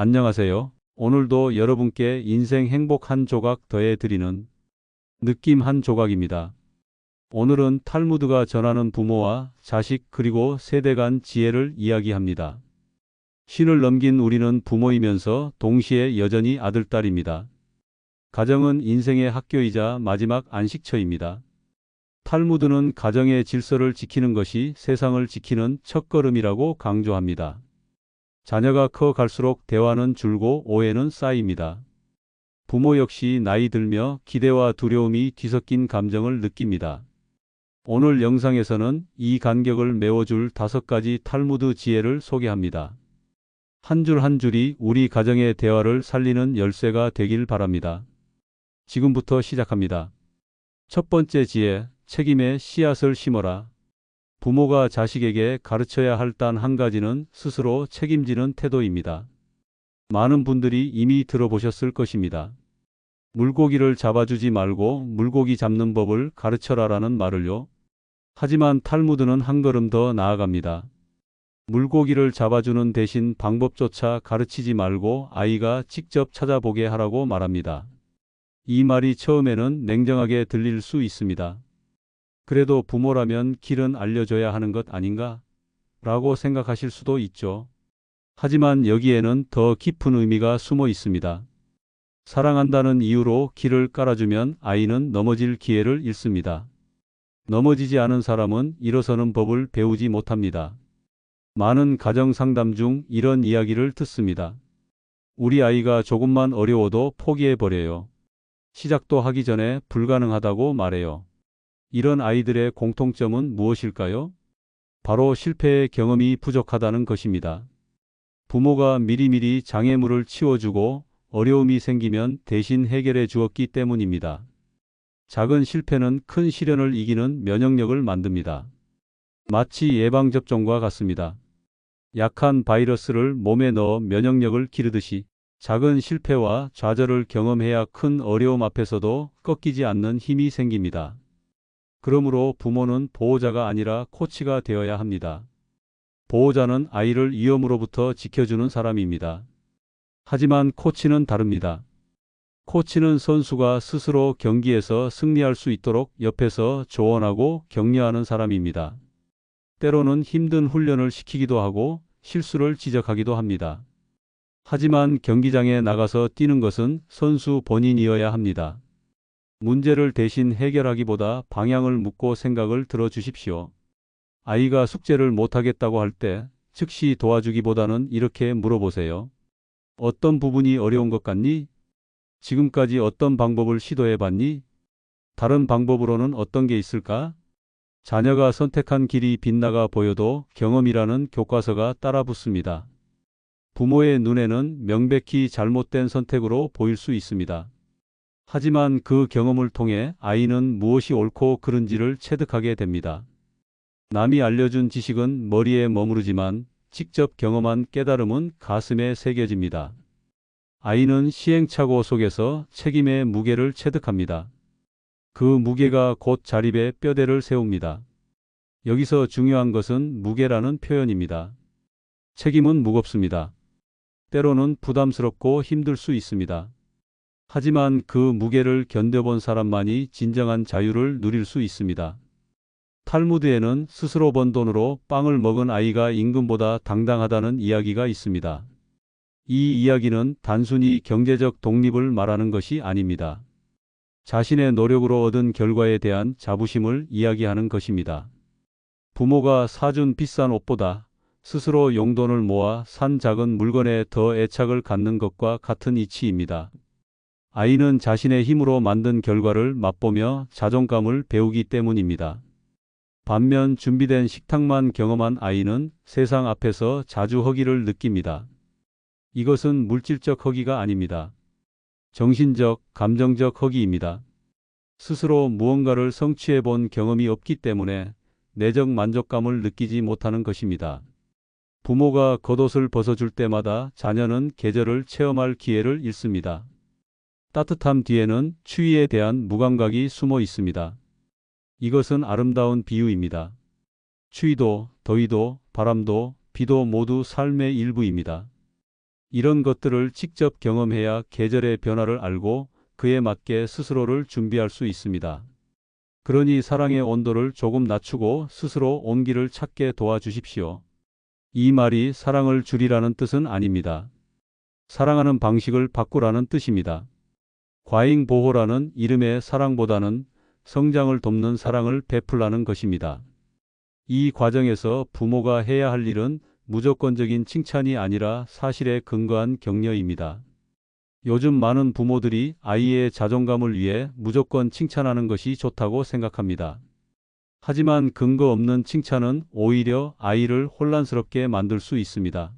안녕하세요. 오늘도 여러분께 인생 행복 한 조각 더해드리는 느낌 한 조각입니다. 오늘은 탈무드가 전하는 부모와 자식 그리고 세대 간 지혜를 이야기합니다. 신을 넘긴 우리는 부모이면서 동시에 여전히 아들딸입니다. 가정은 인생의 학교이자 마지막 안식처입니다. 탈무드는 가정의 질서를 지키는 것이 세상을 지키는 첫걸음이라고 강조합니다. 자녀가 커 갈수록 대화는 줄고 오해는 쌓입니다. 부모 역시 나이 들며 기대와 두려움이 뒤섞인 감정을 느낍니다. 오늘 영상에서는 이 간격을 메워줄 5가지 탈무드 지혜를 소개합니다. 한 줄 한 줄이 우리 가정의 대화를 살리는 열쇠가 되길 바랍니다. 지금부터 시작합니다. 첫 번째 지혜, 책임의 씨앗을 심어라. 부모가 자식에게 가르쳐야 할 단 한 가지는 스스로 책임지는 태도입니다. 많은 분들이 이미 들어보셨을 것입니다. 물고기를 잡아주지 말고 물고기 잡는 법을 가르쳐라라는 말을요. 하지만 탈무드는 한 걸음 더 나아갑니다. 물고기를 잡아주는 대신 방법조차 가르치지 말고 아이가 직접 찾아보게 하라고 말합니다. 이 말이 처음에는 냉정하게 들릴 수 있습니다. 그래도 부모라면 길은 알려줘야 하는 것 아닌가? 라고 생각하실 수도 있죠. 하지만 여기에는 더 깊은 의미가 숨어 있습니다. 사랑한다는 이유로 길을 깔아주면 아이는 넘어질 기회를 잃습니다. 넘어지지 않은 사람은 일어서는 법을 배우지 못합니다. 많은 가정 상담 중 이런 이야기를 듣습니다. 우리 아이가 조금만 어려워도 포기해버려요. 시작도 하기 전에 불가능하다고 말해요. 이런 아이들의 공통점은 무엇일까요? 바로 실패의 경험이 부족하다는 것입니다. 부모가 미리미리 장애물을 치워주고 어려움이 생기면 대신 해결해 주었기 때문입니다. 작은 실패는 큰 시련을 이기는 면역력을 만듭니다. 마치 예방접종과 같습니다. 약한 바이러스를 몸에 넣어 면역력을 기르듯이 작은 실패와 좌절을 경험해야 큰 어려움 앞에서도 꺾이지 않는 힘이 생깁니다. 그러므로 부모는 보호자가 아니라 코치가 되어야 합니다. 보호자는 아이를 위험으로부터 지켜주는 사람입니다. 하지만 코치는 다릅니다. 코치는 선수가 스스로 경기에서 승리할 수 있도록 옆에서 조언하고 격려하는 사람입니다. 때로는 힘든 훈련을 시키기도 하고 실수를 지적하기도 합니다. 하지만 경기장에 나가서 뛰는 것은 선수 본인이어야 합니다. 문제를 대신 해결하기보다 방향을 묻고 생각을 들어주십시오. 아이가 숙제를 못하겠다고 할 때 즉시 도와주기보다는 이렇게 물어보세요. 어떤 부분이 어려운 것 같니? 지금까지 어떤 방법을 시도해 봤니? 다른 방법으로는 어떤 게 있을까? 자녀가 선택한 길이 빗나가 보여도 경험이라는 교과서가 따라붙습니다. 부모의 눈에는 명백히 잘못된 선택으로 보일 수 있습니다. 하지만 그 경험을 통해 아이는 무엇이 옳고 그른지를 체득하게 됩니다. 남이 알려준 지식은 머리에 머무르지만 직접 경험한 깨달음은 가슴에 새겨집니다. 아이는 시행착오 속에서 책임의 무게를 체득합니다. 그 무게가 곧 자립의 뼈대를 세웁니다. 여기서 중요한 것은 무게라는 표현입니다. 책임은 무겁습니다. 때로는 부담스럽고 힘들 수 있습니다. 하지만 그 무게를 견뎌본 사람만이 진정한 자유를 누릴 수 있습니다. 탈무드에는 스스로 번 돈으로 빵을 먹은 아이가 임금보다 당당하다는 이야기가 있습니다. 이 이야기는 단순히 경제적 독립을 말하는 것이 아닙니다. 자신의 노력으로 얻은 결과에 대한 자부심을 이야기하는 것입니다. 부모가 사준 비싼 옷보다 스스로 용돈을 모아 산 작은 물건에 더 애착을 갖는 것과 같은 이치입니다. 아이는 자신의 힘으로 만든 결과를 맛보며 자존감을 배우기 때문입니다. 반면 준비된 식탁만 경험한 아이는 세상 앞에서 자주 허기를 느낍니다. 이것은 물질적 허기가 아닙니다. 정신적, 감정적 허기입니다. 스스로 무언가를 성취해 본 경험이 없기 때문에 내적 만족감을 느끼지 못하는 것입니다. 부모가 겉옷을 벗어줄 때마다 자녀는 계절을 체험할 기회를 잃습니다. 따뜻함 뒤에는 추위에 대한 무감각이 숨어 있습니다. 이것은 아름다운 비유입니다. 추위도, 더위도, 바람도, 비도 모두 삶의 일부입니다. 이런 것들을 직접 경험해야 계절의 변화를 알고 그에 맞게 스스로를 준비할 수 있습니다. 그러니 사랑의 온도를 조금 낮추고 스스로 온기를 찾게 도와주십시오. 이 말이 사랑을 줄이라는 뜻은 아닙니다. 사랑하는 방식을 바꾸라는 뜻입니다. 과잉 보호라는 이름의 사랑보다는 성장을 돕는 사랑을 베풀라는 것입니다. 이 과정에서 부모가 해야 할 일은 무조건적인 칭찬이 아니라 사실에 근거한 격려입니다. 요즘 많은 부모들이 아이의 자존감을 위해 무조건 칭찬하는 것이 좋다고 생각합니다. 하지만 근거 없는 칭찬은 오히려 아이를 혼란스럽게 만들 수 있습니다.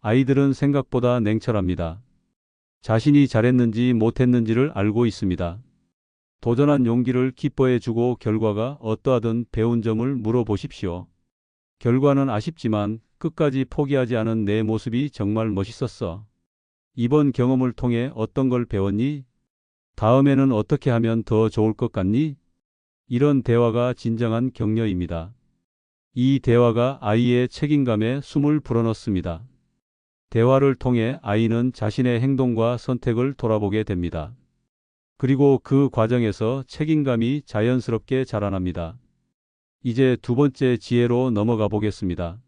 아이들은 생각보다 냉철합니다. 자신이 잘했는지 못했는지를 알고 있습니다. 도전한 용기를 기뻐해주고 결과가 어떠하든 배운 점을 물어보십시오. 결과는 아쉽지만 끝까지 포기하지 않은 내 모습이 정말 멋있었어. 이번 경험을 통해 어떤 걸 배웠니? 다음에는 어떻게 하면 더 좋을 것 같니? 이런 대화가 진정한 격려입니다. 이 대화가 아이의 책임감에 숨을 불어넣습니다. 대화를 통해 아이는 자신의 행동과 선택을 돌아보게 됩니다. 그리고 그 과정에서 책임감이 자연스럽게 자라납니다. 이제 두 번째 지혜로 넘어가 보겠습니다.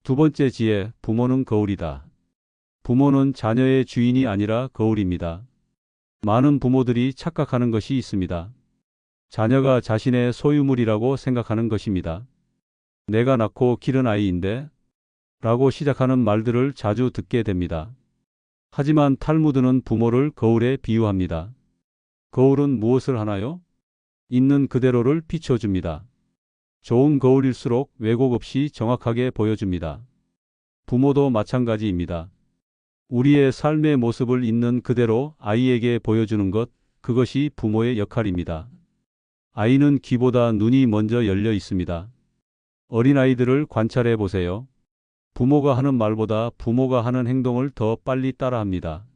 두 번째 지혜, 부모는 거울이다. 부모는 자녀의 주인이 아니라 거울입니다. 많은 부모들이 착각하는 것이 있습니다. 자녀가 자신의 소유물이라고 생각하는 것입니다. 내가 낳고 기른 아이인데 라고 시작하는 말들을 자주 듣게 됩니다. 하지만 탈무드는 부모를 거울에 비유합니다. 거울은 무엇을 하나요? 있는 그대로를 비춰줍니다. 좋은 거울일수록 왜곡 없이 정확하게 보여줍니다. 부모도 마찬가지입니다. 우리의 삶의 모습을 있는 그대로 아이에게 보여주는 것, 그것이 부모의 역할입니다. 아이는 귀보다 눈이 먼저 열려 있습니다. 어린아이들을 관찰해 보세요. 부모가 하는 말보다 부모가 하는 행동을 더 빨리 따라합니다.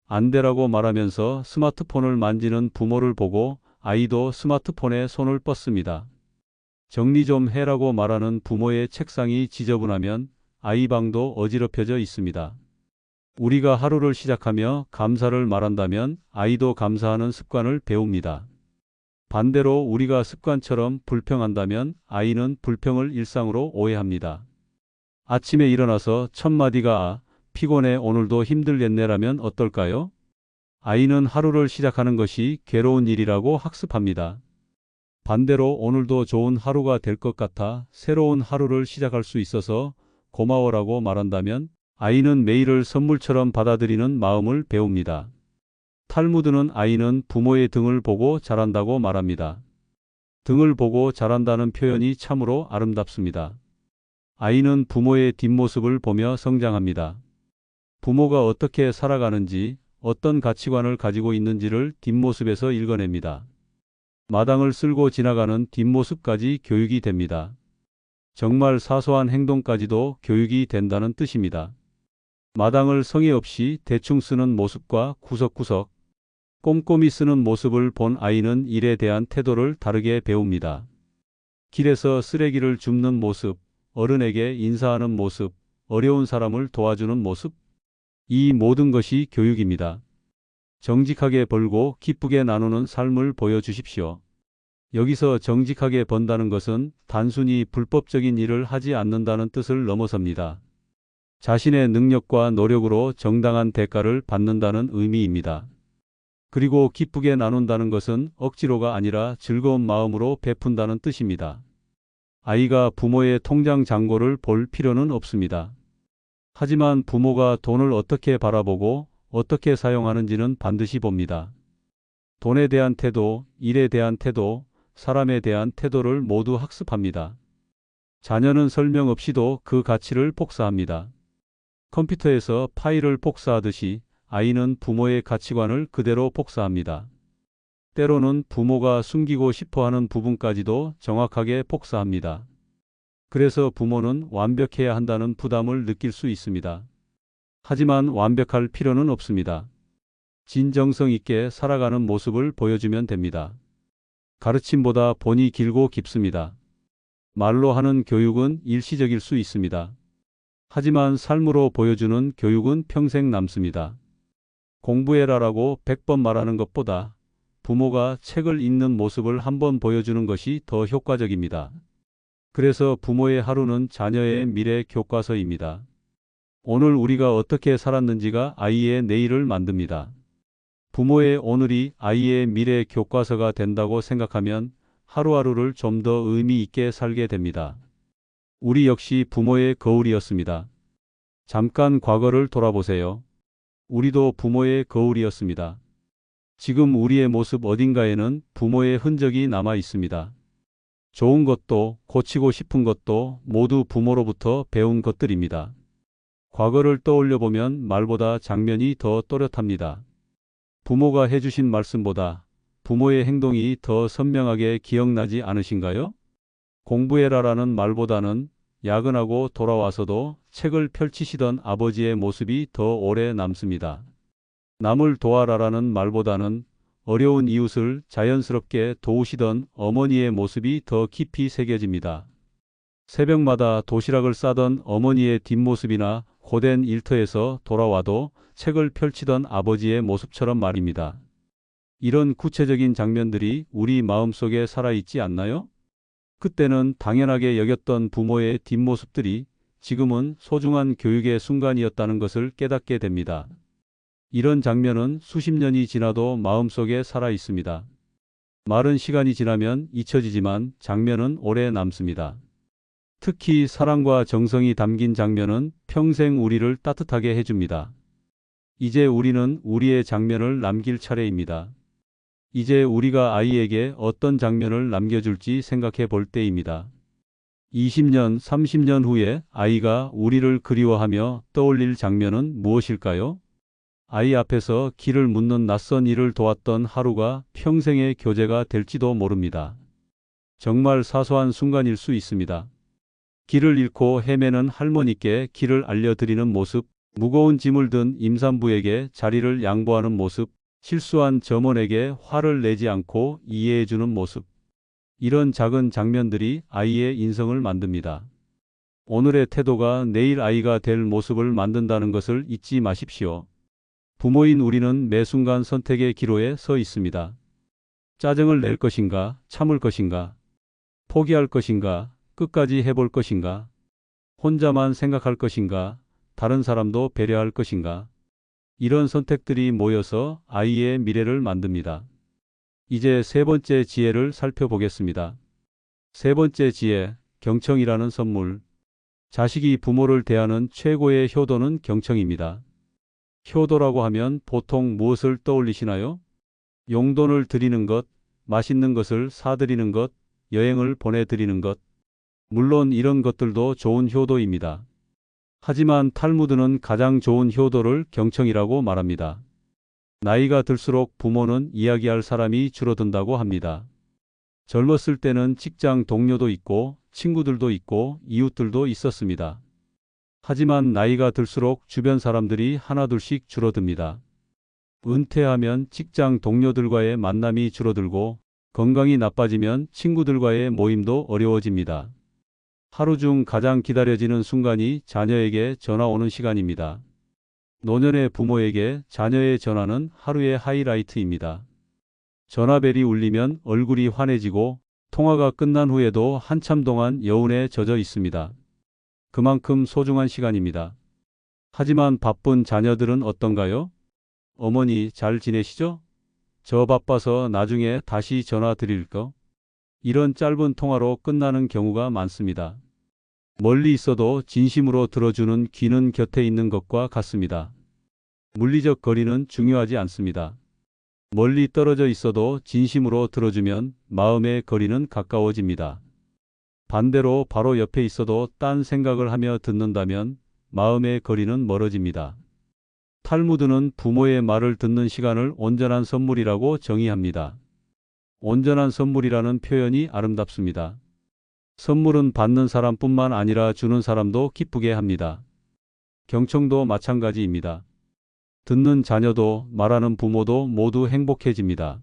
안 되라고 말하면서 스마트폰을 만지는 부모를 보고 아이도 스마트폰에 손을 뻗습니다. 정리 좀 해라고 말하는 부모의 책상이 지저분하면 아이 방도 어지럽혀져 있습니다. 우리가 하루를 시작하며 감사를 말한다면 아이도 감사하는 습관을 배웁니다. 반대로 우리가 습관처럼 불평한다면 아이는 불평을 일상으로 오해합니다. 아침에 일어나서 첫 마디가 "아, 피곤해, 오늘도 힘들겠네라면 어떨까요? 아이는 하루를 시작하는 것이 괴로운 일이라고 학습합니다. 반대로 오늘도 좋은 하루가 될 것 같아 새로운 하루를 시작할 수 있어서 고마워라고 말한다면 아이는 매일을 선물처럼 받아들이는 마음을 배웁니다. 탈무드는 아이는 부모의 등을 보고 자란다고 말합니다. 등을 보고 자란다는 표현이 참으로 아름답습니다. 아이는 부모의 뒷모습을 보며 성장합니다. 부모가 어떻게 살아가는지, 어떤 가치관을 가지고 있는지를 뒷모습에서 읽어냅니다. 마당을 쓸고 지나가는 뒷모습까지 교육이 됩니다. 정말 사소한 행동까지도 교육이 된다는 뜻입니다. 마당을 성의 없이 대충 쓰는 모습과 구석구석 꼼꼼히 쓰는 모습을 본 아이는 일에 대한 태도를 다르게 배웁니다. 길에서 쓰레기를 줍는 모습, 어른에게 인사하는 모습, 어려운 사람을 도와주는 모습, 이 모든 것이 교육입니다. 정직하게 벌고 기쁘게 나누는 삶을 보여주십시오. 여기서 정직하게 번다는 것은 단순히 불법적인 일을 하지 않는다는 뜻을 넘어섭니다. 자신의 능력과 노력으로 정당한 대가를 받는다는 의미입니다. 그리고 기쁘게 나눈다는 것은 억지로가 아니라 즐거운 마음으로 베푼다는 뜻입니다. 아이가 부모의 통장 잔고를 볼 필요는 없습니다. 하지만 부모가 돈을 어떻게 바라보고 어떻게 사용하는지는 반드시 봅니다. 돈에 대한 태도, 일에 대한 태도, 사람에 대한 태도를 모두 학습합니다. 자녀는 설명 없이도 그 가치를 복사합니다. 컴퓨터에서 파일을 복사하듯이 아이는 부모의 가치관을 그대로 복사합니다. 때로는 부모가 숨기고 싶어하는 부분까지도 정확하게 복사합니다. 그래서 부모는 완벽해야 한다는 부담을 느낄 수 있습니다. 하지만 완벽할 필요는 없습니다. 진정성 있게 살아가는 모습을 보여주면 됩니다. 가르침보다 본이 길고 깊습니다. 말로 하는 교육은 일시적일 수 있습니다. 하지만 삶으로 보여주는 교육은 평생 남습니다. 공부해라라고 100번 말하는 것보다 부모가 책을 읽는 모습을 한번 보여주는 것이 더 효과적입니다. 그래서 부모의 하루는 자녀의 미래 교과서입니다. 오늘 우리가 어떻게 살았는지가 아이의 내일을 만듭니다. 부모의 오늘이 아이의 미래 교과서가 된다고 생각하면 하루하루를 좀 더 의미 있게 살게 됩니다. 우리 역시 부모의 거울이었습니다. 잠깐 과거를 돌아보세요. 우리도 부모의 거울이었습니다. 지금 우리의 모습 어딘가에는 부모의 흔적이 남아 있습니다. 좋은 것도 고치고 싶은 것도 모두 부모로부터 배운 것들입니다. 과거를 떠올려 보면 말보다 장면이 더 또렷합니다. 부모가 해주신 말씀보다 부모의 행동이 더 선명하게 기억나지 않으신가요? 공부해라라는 말보다는 야근하고 돌아와서도 책을 펼치시던 아버지의 모습이 더 오래 남습니다. 남을 도와라라는 말보다는 어려운 이웃을 자연스럽게 도우시던 어머니의 모습이 더 깊이 새겨집니다. 새벽마다 도시락을 싸던 어머니의 뒷모습이나 고된 일터에서 돌아와도 책을 펼치던 아버지의 모습처럼 말입니다. 이런 구체적인 장면들이 우리 마음속에 살아있지 않나요? 그때는 당연하게 여겼던 부모의 뒷모습들이 지금은 소중한 교육의 순간이었다는 것을 깨닫게 됩니다. 이런 장면은 수십 년이 지나도 마음속에 살아 있습니다. 말은 시간이 지나면 잊혀지지만 장면은 오래 남습니다. 특히 사랑과 정성이 담긴 장면은 평생 우리를 따뜻하게 해줍니다. 이제 우리는 우리의 장면을 남길 차례입니다. 이제 우리가 아이에게 어떤 장면을 남겨줄지 생각해 볼 때입니다. 20년, 30년 후에 아이가 우리를 그리워하며 떠올릴 장면은 무엇일까요? 아이 앞에서 길을 묻는 낯선 일을 도왔던 하루가 평생의 교재가 될지도 모릅니다. 정말 사소한 순간일 수 있습니다. 길을 잃고 헤매는 할머니께 길을 알려드리는 모습, 무거운 짐을 든 임산부에게 자리를 양보하는 모습, 실수한 점원에게 화를 내지 않고 이해해주는 모습. 이런 작은 장면들이 아이의 인성을 만듭니다. 오늘의 태도가 내일 아이가 될 모습을 만든다는 것을 잊지 마십시오. 부모인 우리는 매 순간 선택의 기로에 서 있습니다. 짜증을 낼 것인가, 참을 것인가, 포기할 것인가, 끝까지 해볼 것인가, 혼자만 생각할 것인가, 다른 사람도 배려할 것인가. 이런 선택들이 모여서 아이의 미래를 만듭니다. 이제 세 번째 지혜를 살펴보겠습니다. 세 번째 지혜, 경청이라는 선물. 자식이 부모를 대하는 최고의 효도는 경청입니다. 효도라고 하면 보통 무엇을 떠올리시나요? 용돈을 드리는 것, 맛있는 것을 사드리는 것, 여행을 보내드리는 것. 물론 이런 것들도 좋은 효도입니다. 하지만 탈무드는 가장 좋은 효도를 경청이라고 말합니다. 나이가 들수록 부모는 이야기할 사람이 줄어든다고 합니다. 젊었을 때는 직장 동료도 있고 친구들도 있고 이웃들도 있었습니다. 하지만 나이가 들수록 주변 사람들이 하나둘씩 줄어듭니다. 은퇴하면 직장 동료들과의 만남이 줄어들고 건강이 나빠지면 친구들과의 모임도 어려워집니다. 하루 중 가장 기다려지는 순간이 자녀에게 전화 오는 시간입니다. 노년의 부모에게 자녀의 전화는 하루의 하이라이트입니다. 전화벨이 울리면 얼굴이 환해지고 통화가 끝난 후에도 한참 동안 여운에 젖어 있습니다. 그만큼 소중한 시간입니다. 하지만 바쁜 자녀들은 어떤가요? 어머니 잘 지내시죠? 저 바빠서 나중에 다시 전화 드릴까? 이런 짧은 통화로 끝나는 경우가 많습니다. 멀리 있어도 진심으로 들어주는 귀는 곁에 있는 것과 같습니다. 물리적 거리는 중요하지 않습니다. 멀리 떨어져 있어도 진심으로 들어주면 마음의 거리는 가까워집니다. 반대로 바로 옆에 있어도 딴 생각을 하며 듣는다면 마음의 거리는 멀어집니다. 탈무드는 부모의 말을 듣는 시간을 온전한 선물이라고 정의합니다. 온전한 선물이라는 표현이 아름답습니다. 선물은 받는 사람뿐만 아니라 주는 사람도 기쁘게 합니다. 경청도 마찬가지입니다. 듣는 자녀도 말하는 부모도 모두 행복해집니다.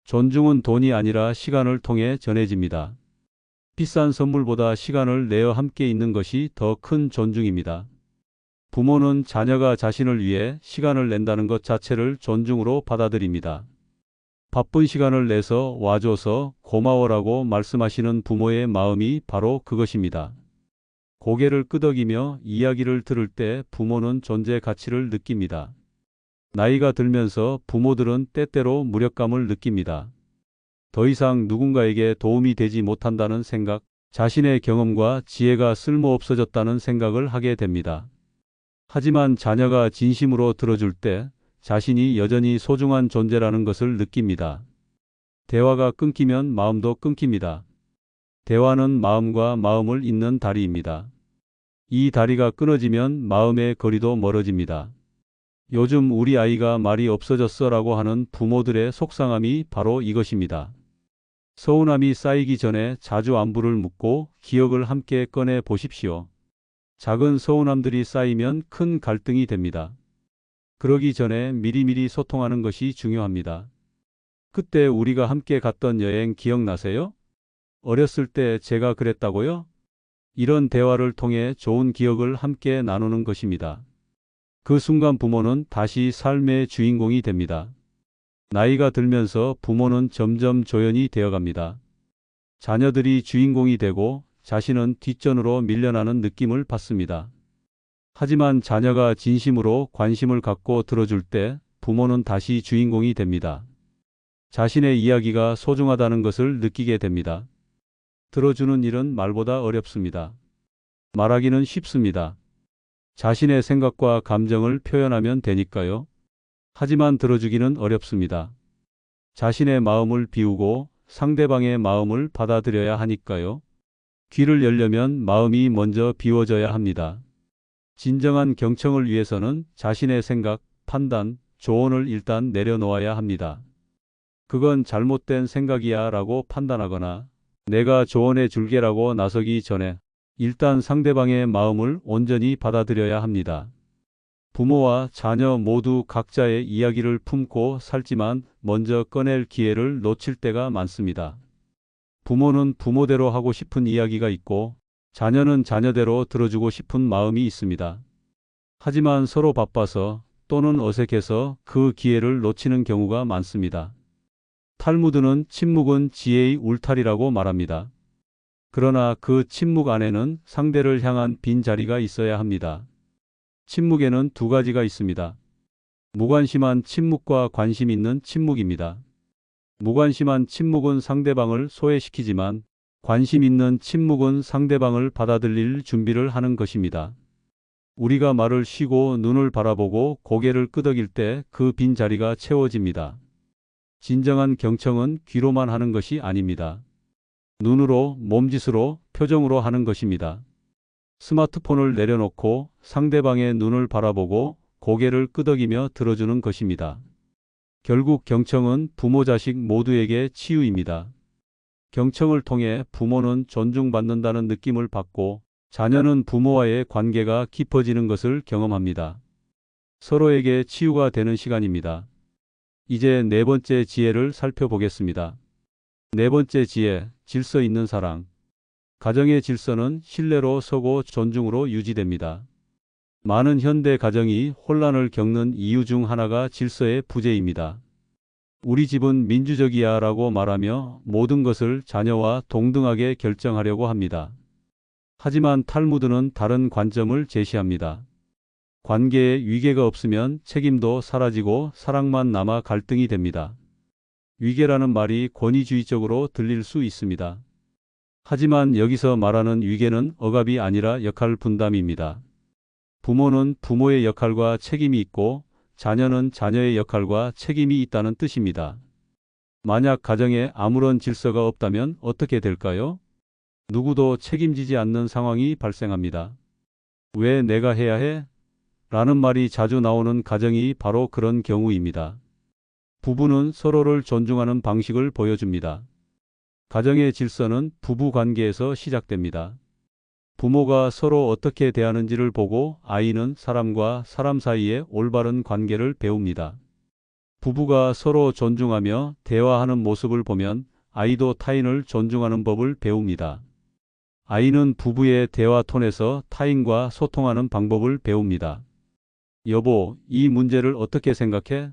존중은 돈이 아니라 시간을 통해 전해집니다. 비싼 선물보다 시간을 내어 함께 있는 것이 더 큰 존중입니다. 부모는 자녀가 자신을 위해 시간을 낸다는 것 자체를 존중으로 받아들입니다. 바쁜 시간을 내서 와줘서 고마워라고 말씀하시는 부모의 마음이 바로 그것입니다. 고개를 끄덕이며 이야기를 들을 때 부모는 존재 가치를 느낍니다. 나이가 들면서 부모들은 때때로 무력감을 느낍니다. 더 이상 누군가에게 도움이 되지 못한다는 생각, 자신의 경험과 지혜가 쓸모없어졌다는 생각을 하게 됩니다. 하지만 자녀가 진심으로 들어줄 때 자신이 여전히 소중한 존재라는 것을 느낍니다. 대화가 끊기면 마음도 끊깁니다. 대화는 마음과 마음을 잇는 다리입니다. 이 다리가 끊어지면 마음의 거리도 멀어집니다. 요즘 우리 아이가 말이 없어졌어라고 하는 부모들의 속상함이 바로 이것입니다. 서운함이 쌓이기 전에 자주 안부를 묻고 기억을 함께 꺼내 보십시오. 작은 서운함들이 쌓이면 큰 갈등이 됩니다. 그러기 전에 미리미리 소통하는 것이 중요합니다. 그때 우리가 함께 갔던 여행 기억나세요? 어렸을 때 제가 그랬다고요? 이런 대화를 통해 좋은 기억을 함께 나누는 것입니다. 그 순간 부모는 다시 삶의 주인공이 됩니다. 나이가 들면서 부모는 점점 조연이 되어갑니다. 자녀들이 주인공이 되고 자신은 뒷전으로 밀려나는 느낌을 받습니다. 하지만 자녀가 진심으로 관심을 갖고 들어줄 때 부모는 다시 주인공이 됩니다. 자신의 이야기가 소중하다는 것을 느끼게 됩니다. 들어주는 일은 말보다 어렵습니다. 말하기는 쉽습니다. 자신의 생각과 감정을 표현하면 되니까요. 하지만 들어주기는 어렵습니다. 자신의 마음을 비우고 상대방의 마음을 받아들여야 하니까요. 귀를 열려면 마음이 먼저 비워져야 합니다. 진정한 경청을 위해서는 자신의 생각, 판단, 조언을 일단 내려놓아야 합니다. 그건 잘못된 생각이야 라고 판단하거나 내가 조언해 줄게라고 나서기 전에 일단 상대방의 마음을 온전히 받아들여야 합니다. 부모와 자녀 모두 각자의 이야기를 품고 살지만 먼저 꺼낼 기회를 놓칠 때가 많습니다. 부모는 부모대로 하고 싶은 이야기가 있고 자녀는 자녀대로 들어주고 싶은 마음이 있습니다. 하지만 서로 바빠서 또는 어색해서 그 기회를 놓치는 경우가 많습니다. 탈무드는 침묵은 지혜의 울타리라고 말합니다. 그러나 그 침묵 안에는 상대를 향한 빈자리가 있어야 합니다. 침묵에는 두 가지가 있습니다. 무관심한 침묵과 관심 있는 침묵입니다. 무관심한 침묵은 상대방을 소외시키지만 관심 있는 침묵은 상대방을 받아들일 준비를 하는 것입니다. 우리가 말을 쉬고 눈을 바라보고 고개를 끄덕일 때 그 빈자리가 채워집니다. 진정한 경청은 귀로만 하는 것이 아닙니다. 눈으로, 몸짓으로, 표정으로 하는 것입니다. 스마트폰을 내려놓고 상대방의 눈을 바라보고 고개를 끄덕이며 들어주는 것입니다. 결국 경청은 부모 자식 모두에게 치유입니다. 경청을 통해 부모는 존중받는다는 느낌을 받고 자녀는 부모와의 관계가 깊어지는 것을 경험합니다. 서로에게 치유가 되는 시간입니다. 이제 네 번째 지혜를 살펴보겠습니다. 네 번째 지혜, 질서 있는 사랑. 가정의 질서는 신뢰로 서고 존중으로 유지됩니다. 많은 현대 가정이 혼란을 겪는 이유 중 하나가 질서의 부재입니다. 우리 집은 민주적이야 라고 말하며 모든 것을 자녀와 동등하게 결정하려고 합니다. 하지만 탈무드는 다른 관점을 제시합니다. 관계에 위계가 없으면 책임도 사라지고 사랑만 남아 갈등이 됩니다. 위계라는 말이 권위주의적으로 들릴 수 있습니다. 하지만 여기서 말하는 위계는 억압이 아니라 역할 분담입니다. 부모는 부모의 역할과 책임이 있고 자녀는 자녀의 역할과 책임이 있다는 뜻입니다. 만약 가정에 아무런 질서가 없다면 어떻게 될까요? 누구도 책임지지 않는 상황이 발생합니다. 왜 내가 해야 해? 라는 말이 자주 나오는 가정이 바로 그런 경우입니다. 부부는 서로를 존중하는 방식을 보여줍니다. 가정의 질서는 부부 관계에서 시작됩니다. 부모가 서로 어떻게 대하는지를 보고 아이는 사람과 사람 사이의 올바른 관계를 배웁니다. 부부가 서로 존중하며 대화하는 모습을 보면 아이도 타인을 존중하는 법을 배웁니다. 아이는 부부의 대화 톤에서 타인과 소통하는 방법을 배웁니다. 여보, 이 문제를 어떻게 생각해?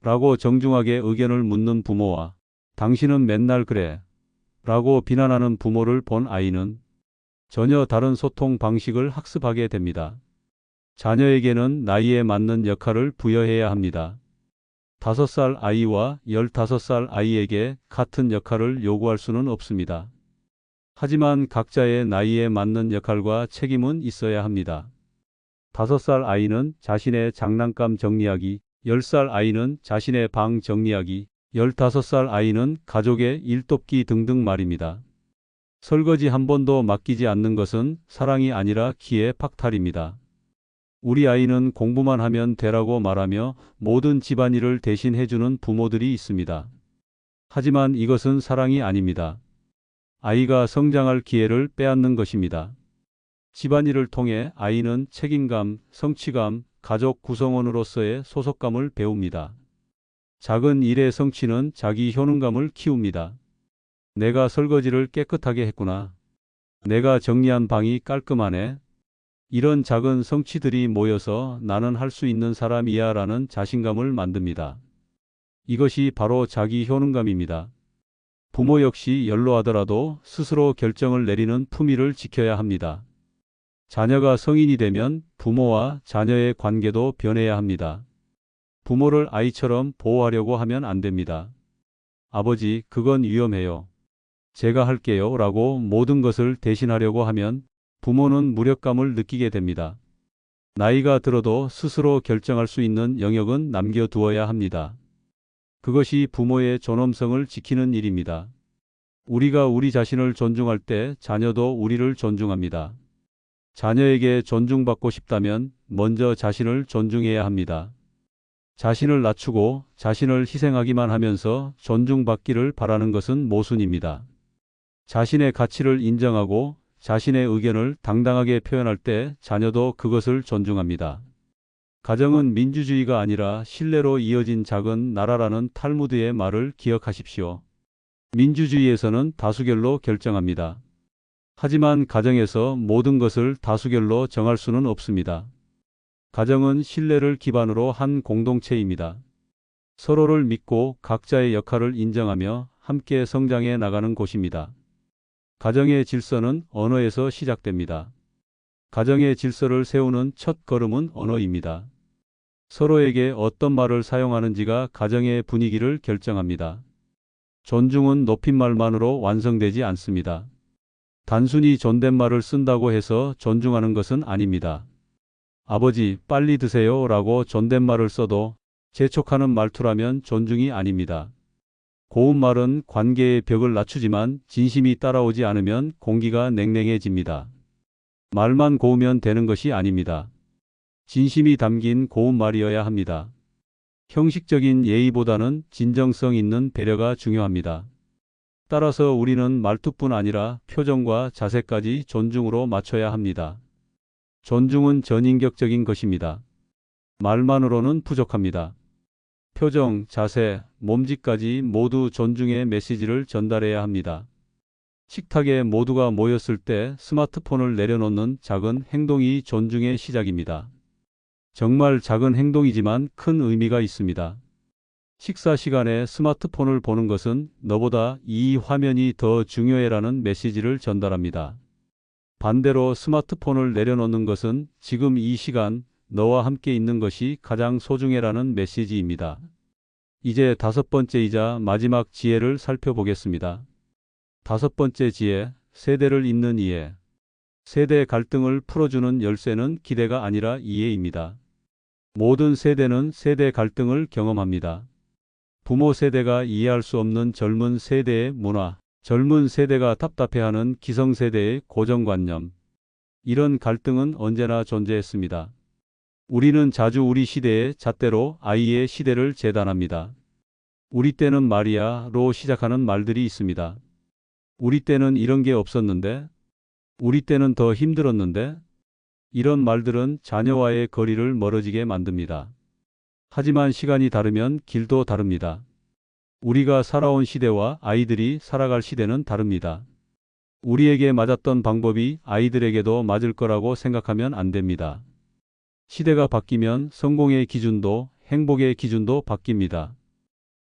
라고 정중하게 의견을 묻는 부모와 당신은 맨날 그래. 라고 비난하는 부모를 본 아이는 전혀 다른 소통 방식을 학습하게 됩니다. 자녀에게는 나이에 맞는 역할을 부여해야 합니다. 5살 아이와 15살 아이에게 같은 역할을 요구할 수는 없습니다. 하지만 각자의 나이에 맞는 역할과 책임은 있어야 합니다. 5살 아이는 자신의 장난감 정리하기, 10살 아이는 자신의 방 정리하기, 15살 아이는 가족의 일 돕기 등등 말입니다. 설거지 한 번도 맡기지 않는 것은 사랑이 아니라 기의 박탈입니다. 우리 아이는 공부만 하면 되라고 말하며 모든 집안일을 대신 해주는 부모들이 있습니다. 하지만 이것은 사랑이 아닙니다. 아이가 성장할 기회를 빼앗는 것입니다. 집안일을 통해 아이는 책임감, 성취감, 가족 구성원으로서의 소속감을 배웁니다. 작은 일의 성취는 자기 효능감을 키웁니다. 내가 설거지를 깨끗하게 했구나. 내가 정리한 방이 깔끔하네. 이런 작은 성취들이 모여서 나는 할 수 있는 사람이야 라는 자신감을 만듭니다. 이것이 바로 자기 효능감입니다. 부모 역시 연로하더라도 스스로 결정을 내리는 품위를 지켜야 합니다. 자녀가 성인이 되면 부모와 자녀의 관계도 변해야 합니다. 부모를 아이처럼 보호하려고 하면 안 됩니다. 아버지, 그건 위험해요. 제가 할게요 라고 모든 것을 대신하려고 하면 부모는 무력감을 느끼게 됩니다. 나이가 들어도 스스로 결정할 수 있는 영역은 남겨두어야 합니다. 그것이 부모의 존엄성을 지키는 일입니다. 우리가 우리 자신을 존중할 때 자녀도 우리를 존중합니다. 자녀에게 존중받고 싶다면 먼저 자신을 존중해야 합니다. 자신을 낮추고 자신을 희생하기만 하면서 존중받기를 바라는 것은 모순입니다. 자신의 가치를 인정하고 자신의 의견을 당당하게 표현할 때 자녀도 그것을 존중합니다. 가정은 민주주의가 아니라 신뢰로 이어진 작은 나라라는 탈무드의 말을 기억하십시오. 민주주의에서는 다수결로 결정합니다. 하지만 가정에서 모든 것을 다수결로 정할 수는 없습니다. 가정은 신뢰를 기반으로 한 공동체입니다. 서로를 믿고 각자의 역할을 인정하며 함께 성장해 나가는 곳입니다. 가정의 질서는 언어에서 시작됩니다. 가정의 질서를 세우는 첫 걸음은 언어입니다. 서로에게 어떤 말을 사용하는지가 가정의 분위기를 결정합니다. 존중은 높임말만으로 완성되지 않습니다. 단순히 존댓말을 쓴다고 해서 존중하는 것은 아닙니다. 아버지, 빨리 드세요 라고 존댓말을 써도 재촉하는 말투라면 존중이 아닙니다. 고운 말은 관계의 벽을 낮추지만 진심이 따라오지 않으면 공기가 냉랭해집니다. 말만 고우면 되는 것이 아닙니다. 진심이 담긴 고운 말이어야 합니다. 형식적인 예의보다는 진정성 있는 배려가 중요합니다. 따라서 우리는 말투뿐 아니라 표정과 자세까지 존중으로 맞춰야 합니다. 존중은 전인격적인 것입니다. 말만으로는 부족합니다. 표정, 자세, 몸짓까지 모두 존중의 메시지를 전달해야 합니다. 식탁에 모두가 모였을 때 스마트폰을 내려놓는 작은 행동이 존중의 시작입니다. 정말 작은 행동이지만 큰 의미가 있습니다. 식사 시간에 스마트폰을 보는 것은 너보다 이 화면이 더 중요해라는 메시지를 전달합니다. 반대로 스마트폰을 내려놓는 것은 지금 이 시간 너와 함께 있는 것이 가장 소중해라는 메시지입니다. 이제 5번째이자 마지막 지혜를 살펴보겠습니다. 5번째 지혜, 세대를 잇는 이해. 세대 갈등을 풀어주는 열쇠는 기대가 아니라 이해입니다. 모든 세대는 세대 갈등을 경험합니다. 부모 세대가 이해할 수 없는 젊은 세대의 문화, 젊은 세대가 답답해하는 기성세대의 고정관념. 이런 갈등은 언제나 존재했습니다. 우리는 자주 우리 시대의 잣대로 아이의 시대를 재단합니다. 우리 때는 말이야로 시작하는 말들이 있습니다. 우리 때는 이런 게 없었는데, 우리 때는 더 힘들었는데, 이런 말들은 자녀와의 거리를 멀어지게 만듭니다. 하지만 시간이 다르면 길도 다릅니다. 우리가 살아온 시대와 아이들이 살아갈 시대는 다릅니다. 우리에게 맞았던 방법이 아이들에게도 맞을 거라고 생각하면 안 됩니다. 시대가 바뀌면 성공의 기준도 행복의 기준도 바뀝니다.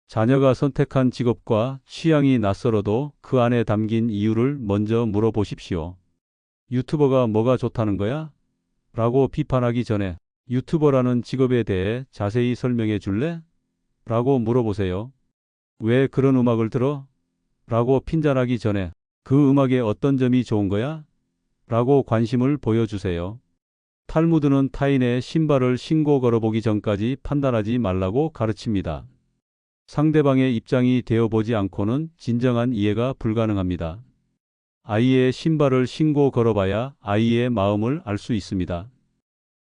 자녀가 선택한 직업과 취향이 낯설어도 그 안에 담긴 이유를 먼저 물어보십시오. 유튜버가 뭐가 좋다는 거야? 라고 비판하기 전에 유튜버라는 직업에 대해 자세히 설명해 줄래? 라고 물어보세요. 왜 그런 음악을 들어? 라고 핀잔하기 전에 그 음악의 어떤 점이 좋은 거야? 라고 관심을 보여주세요. 탈무드는 타인의 신발을 신고 걸어보기 전까지 판단하지 말라고 가르칩니다. 상대방의 입장이 되어보지 않고는 진정한 이해가 불가능합니다. 아이의 신발을 신고 걸어봐야 아이의 마음을 알 수 있습니다.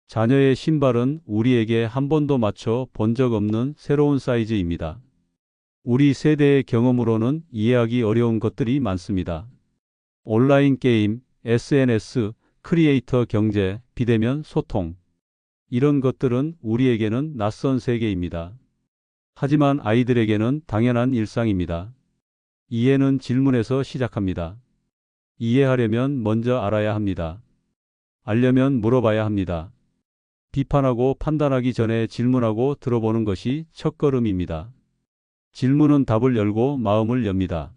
자녀의 신발은 우리에게 한 번도 맞춰 본 적 없는 새로운 사이즈입니다. 우리 세대의 경험으로는 이해하기 어려운 것들이 많습니다. 온라인 게임, SNS, 크리에이터 경제, 비대면 소통. 이런 것들은 우리에게는 낯선 세계입니다. 하지만 아이들에게는 당연한 일상입니다. 이해는 질문에서 시작합니다. 이해하려면 먼저 알아야 합니다. 알려면 물어봐야 합니다. 비판하고 판단하기 전에 질문하고 들어보는 것이 첫걸음입니다. 질문은 답을 열고 마음을 엽니다.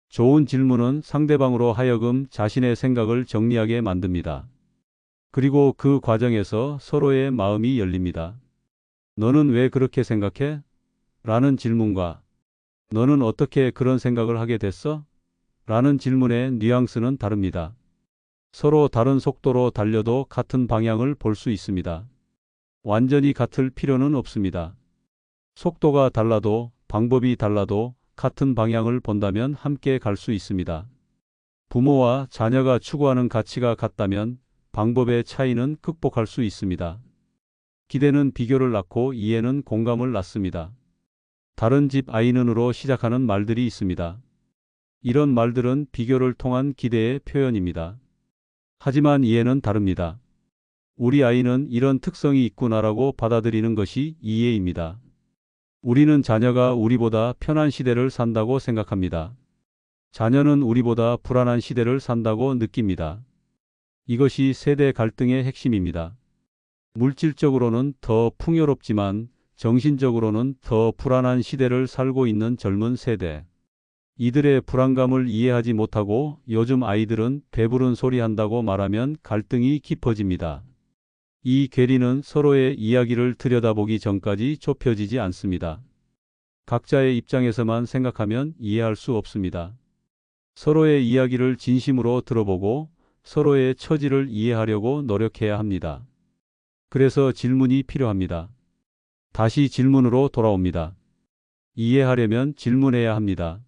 좋은 질문은 상대방으로 하여금 자신의 생각을 정리하게 만듭니다. 그리고 그 과정에서 서로의 마음이 열립니다. 너는 왜 그렇게 생각해? 라는 질문과 너는 어떻게 그런 생각을 하게 됐어? 라는 질문의 뉘앙스는 다릅니다. 서로 다른 속도로 달려도 같은 방향을 볼 수 있습니다. 완전히 같을 필요는 없습니다. 속도가 달라도 방법이 달라도 같은 방향을 본다면 함께 갈 수 있습니다. 부모와 자녀가 추구하는 가치가 같다면 방법의 차이는 극복할 수 있습니다. 기대는 비교를 낳고 이해는 공감을 낳습니다. 다른 집 아이는으로 시작하는 말들이 있습니다. 이런 말들은 비교를 통한 기대의 표현입니다. 하지만 이해는 다릅니다. 우리 아이는 이런 특성이 있구나라고 받아들이는 것이 이해입니다. 우리는 자녀가 우리보다 편한 시대를 산다고 생각합니다. 자녀는 우리보다 불안한 시대를 산다고 느낍니다. 이것이 세대 갈등의 핵심입니다. 물질적으로는 더 풍요롭지만 정신적으로는 더 불안한 시대를 살고 있는 젊은 세대. 이들의 불안감을 이해하지 못하고 요즘 아이들은 배부른 소리 한다고 말하면 갈등이 깊어집니다. 이 괴리는 서로의 이야기를 들여다보기 전까지 좁혀지지 않습니다. 각자의 입장에서만 생각하면 이해할 수 없습니다. 서로의 이야기를 진심으로 들어보고 서로의 처지를 이해하려고 노력해야 합니다. 그래서 질문이 필요합니다. 다시 질문으로 돌아옵니다. 이해하려면 질문해야 합니다.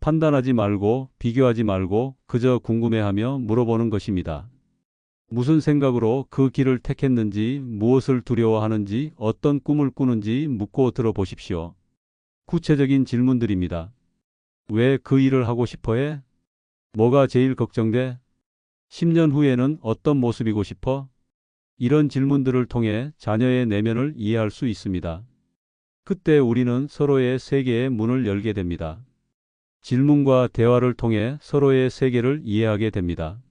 판단하지 말고 비교하지 말고 그저 궁금해하며 물어보는 것입니다. 무슨 생각으로 그 길을 택했는지, 무엇을 두려워하는지, 어떤 꿈을 꾸는지 묻고 들어보십시오. 구체적인 질문들입니다. 왜 그 일을 하고 싶어 해? 뭐가 제일 걱정돼? 10년 후에는 어떤 모습이고 싶어? 이런 질문들을 통해 자녀의 내면을 이해할 수 있습니다. 그때 우리는 서로의 세계의 문을 열게 됩니다. 질문과 대화를 통해 서로의 세계를 이해하게 됩니다.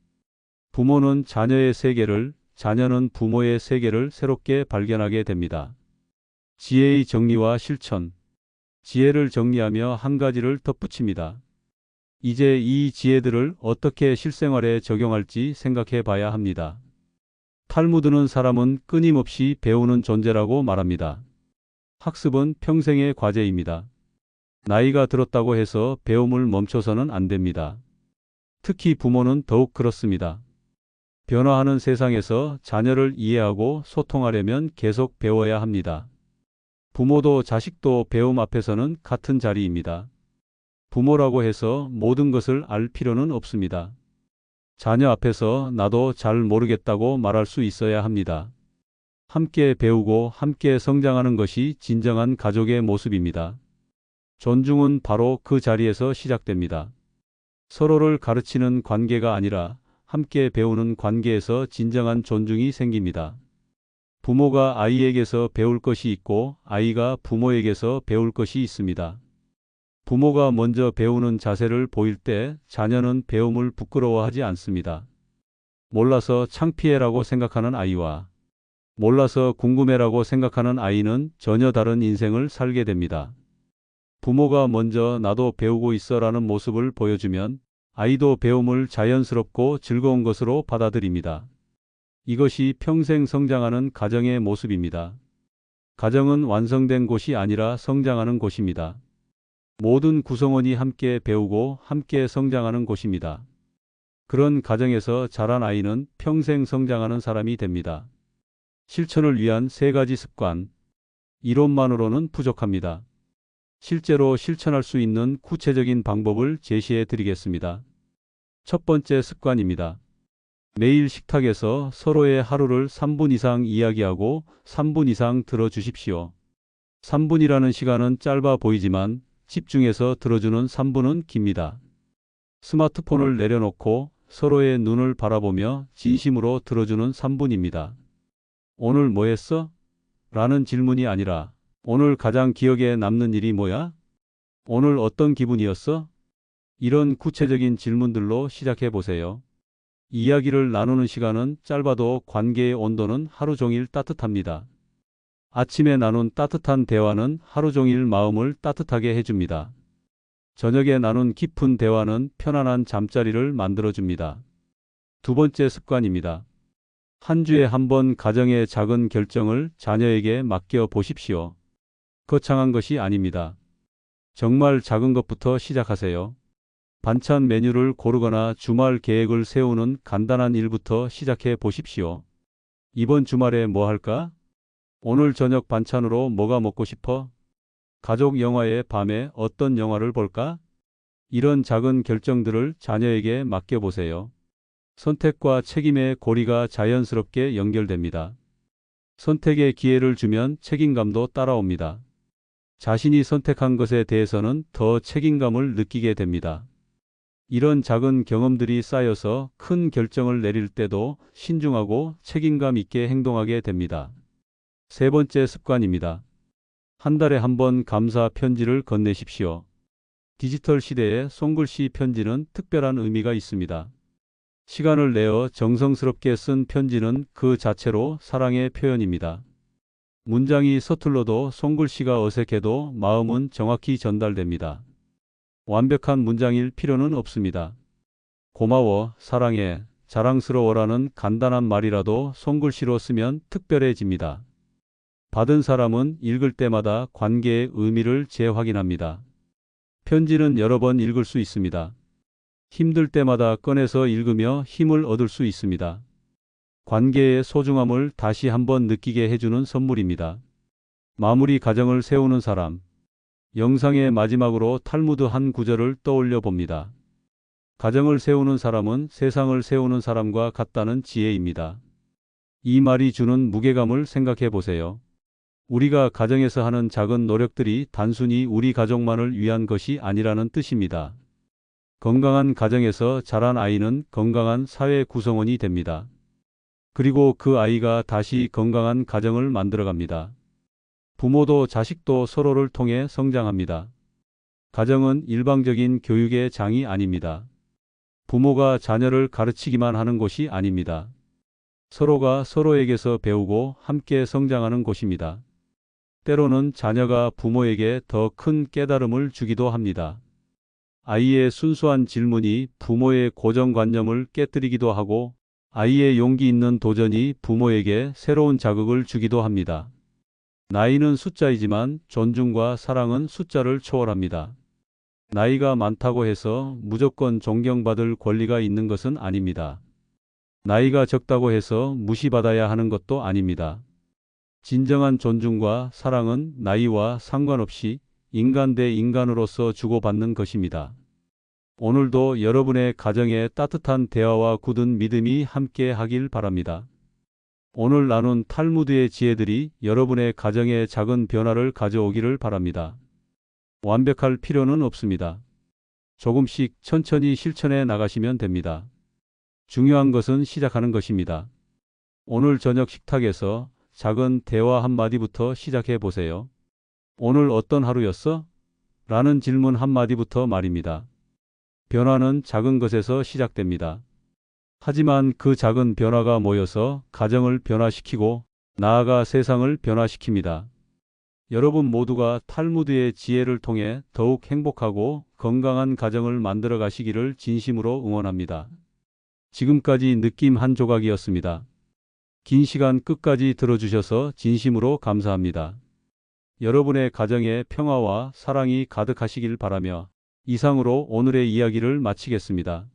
부모는 자녀의 세계를, 자녀는 부모의 세계를 새롭게 발견하게 됩니다. 지혜의 정리와 실천. 지혜를 정리하며 한 가지를 덧붙입니다. 이제 이 지혜들을 어떻게 실생활에 적용할지 생각해 봐야 합니다. 탈무드는 사람은 끊임없이 배우는 존재라고 말합니다. 학습은 평생의 과제입니다. 나이가 들었다고 해서 배움을 멈춰서는 안 됩니다. 특히 부모는 더욱 그렇습니다. 변화하는 세상에서 자녀를 이해하고 소통하려면 계속 배워야 합니다. 부모도 자식도 배움 앞에서는 같은 자리입니다. 부모라고 해서 모든 것을 알 필요는 없습니다. 자녀 앞에서 나도 잘 모르겠다고 말할 수 있어야 합니다. 함께 배우고 함께 성장하는 것이 진정한 가족의 모습입니다. 존중은 바로 그 자리에서 시작됩니다. 서로를 가르치는 관계가 아니라 함께 배우는 관계에서 진정한 존중이 생깁니다. 부모가 아이에게서 배울 것이 있고 아이가 부모에게서 배울 것이 있습니다. 부모가 먼저 배우는 자세를 보일 때 자녀는 배움을 부끄러워하지 않습니다. 몰라서 창피해라고 생각하는 아이와 몰라서 궁금해라고 생각하는 아이는 전혀 다른 인생을 살게 됩니다. 부모가 먼저 나도 배우고 있어라는 모습을 보여주면 아이도 배움을 자연스럽고 즐거운 것으로 받아들입니다. 이것이 평생 성장하는 가정의 모습입니다. 가정은 완성된 곳이 아니라 성장하는 곳입니다. 모든 구성원이 함께 배우고 함께 성장하는 곳입니다. 그런 가정에서 자란 아이는 평생 성장하는 사람이 됩니다. 실천을 위한 3가지 습관. 이론만으로는 부족합니다. 실제로 실천할 수 있는 구체적인 방법을 제시해 드리겠습니다. 첫 번째 습관입니다. 매일 식탁에서 서로의 하루를 3분 이상 이야기하고 3분 이상 들어주십시오. 3분이라는 시간은 짧아 보이지만 집중해서 들어주는 3분은 깁니다. 스마트폰을 내려놓고 서로의 눈을 바라보며 진심으로 들어주는 3분입니다. 오늘 뭐 했어? 라는 질문이 아니라 오늘 가장 기억에 남는 일이 뭐야? 오늘 어떤 기분이었어? 이런 구체적인 질문들로 시작해 보세요. 이야기를 나누는 시간은 짧아도 관계의 온도는 하루 종일 따뜻합니다. 아침에 나눈 따뜻한 대화는 하루 종일 마음을 따뜻하게 해줍니다. 저녁에 나눈 깊은 대화는 편안한 잠자리를 만들어줍니다. 두 번째 습관입니다. 한 주에 한 번 가정의 작은 결정을 자녀에게 맡겨 보십시오. 거창한 것이 아닙니다. 정말 작은 것부터 시작하세요. 반찬 메뉴를 고르거나 주말 계획을 세우는 간단한 일부터 시작해 보십시오. 이번 주말에 뭐 할까? 오늘 저녁 반찬으로 뭐가 먹고 싶어? 가족 영화의 밤에 어떤 영화를 볼까? 이런 작은 결정들을 자녀에게 맡겨보세요. 선택과 책임의 고리가 자연스럽게 연결됩니다. 선택의 기회를 주면 책임감도 따라옵니다. 자신이 선택한 것에 대해서는 더 책임감을 느끼게 됩니다. 이런 작은 경험들이 쌓여서 큰 결정을 내릴 때도 신중하고 책임감 있게 행동하게 됩니다. 세 번째 습관입니다. 한 달에 한 번 감사 편지를 건네십시오. 디지털 시대에 손글씨 편지는 특별한 의미가 있습니다. 시간을 내어 정성스럽게 쓴 편지는 그 자체로 사랑의 표현입니다. 문장이 서툴러도 손글씨가 어색해도 마음은 정확히 전달됩니다. 완벽한 문장일 필요는 없습니다. 고마워, 사랑해, 자랑스러워라는 간단한 말이라도 손글씨로 쓰면 특별해집니다. 받은 사람은 읽을 때마다 관계의 의미를 재확인합니다. 편지는 여러 번 읽을 수 있습니다. 힘들 때마다 꺼내서 읽으며 힘을 얻을 수 있습니다. 관계의 소중함을 다시 한번 느끼게 해주는 선물입니다. 마무리 가정을 세우는 사람. 영상의 마지막으로 탈무드 한 구절을 떠올려 봅니다. 가정을 세우는 사람은 세상을 세우는 사람과 같다는 지혜입니다. 이 말이 주는 무게감을 생각해 보세요. 우리가 가정에서 하는 작은 노력들이 단순히 우리 가족만을 위한 것이 아니라는 뜻입니다. 건강한 가정에서 자란 아이는 건강한 사회 구성원이 됩니다. 그리고 그 아이가 다시 건강한 가정을 만들어갑니다. 부모도 자식도 서로를 통해 성장합니다. 가정은 일방적인 교육의 장이 아닙니다. 부모가 자녀를 가르치기만 하는 곳이 아닙니다. 서로가 서로에게서 배우고 함께 성장하는 곳입니다. 때로는 자녀가 부모에게 더 큰 깨달음을 주기도 합니다. 아이의 순수한 질문이 부모의 고정관념을 깨뜨리기도 하고 아이의 용기 있는 도전이 부모에게 새로운 자극을 주기도 합니다. 나이는 숫자이지만 존중과 사랑은 숫자를 초월합니다. 나이가 많다고 해서 무조건 존경받을 권리가 있는 것은 아닙니다. 나이가 적다고 해서 무시받아야 하는 것도 아닙니다. 진정한 존중과 사랑은 나이와 상관없이 인간 대 인간으로서 주고받는 것입니다. 오늘도 여러분의 가정에 따뜻한 대화와 굳은 믿음이 함께 하길 바랍니다. 오늘 나눈 탈무드의 지혜들이 여러분의 가정에 작은 변화를 가져오기를 바랍니다. 완벽할 필요는 없습니다. 조금씩 천천히 실천해 나가시면 됩니다. 중요한 것은 시작하는 것입니다. 오늘 저녁 식탁에서 작은 대화 한마디부터 시작해 보세요. 오늘 어떤 하루였어? 라는 질문 한마디부터 말입니다. 변화는 작은 것에서 시작됩니다. 하지만 그 작은 변화가 모여서 가정을 변화시키고 나아가 세상을 변화시킵니다. 여러분 모두가 탈무드의 지혜를 통해 더욱 행복하고 건강한 가정을 만들어 가시기를 진심으로 응원합니다. 지금까지 느낌 한 조각이었습니다. 긴 시간 끝까지 들어주셔서 진심으로 감사합니다. 여러분의 가정에 평화와 사랑이 가득하시길 바라며 이상으로 오늘의 이야기를 마치겠습니다.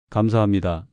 감사합니다.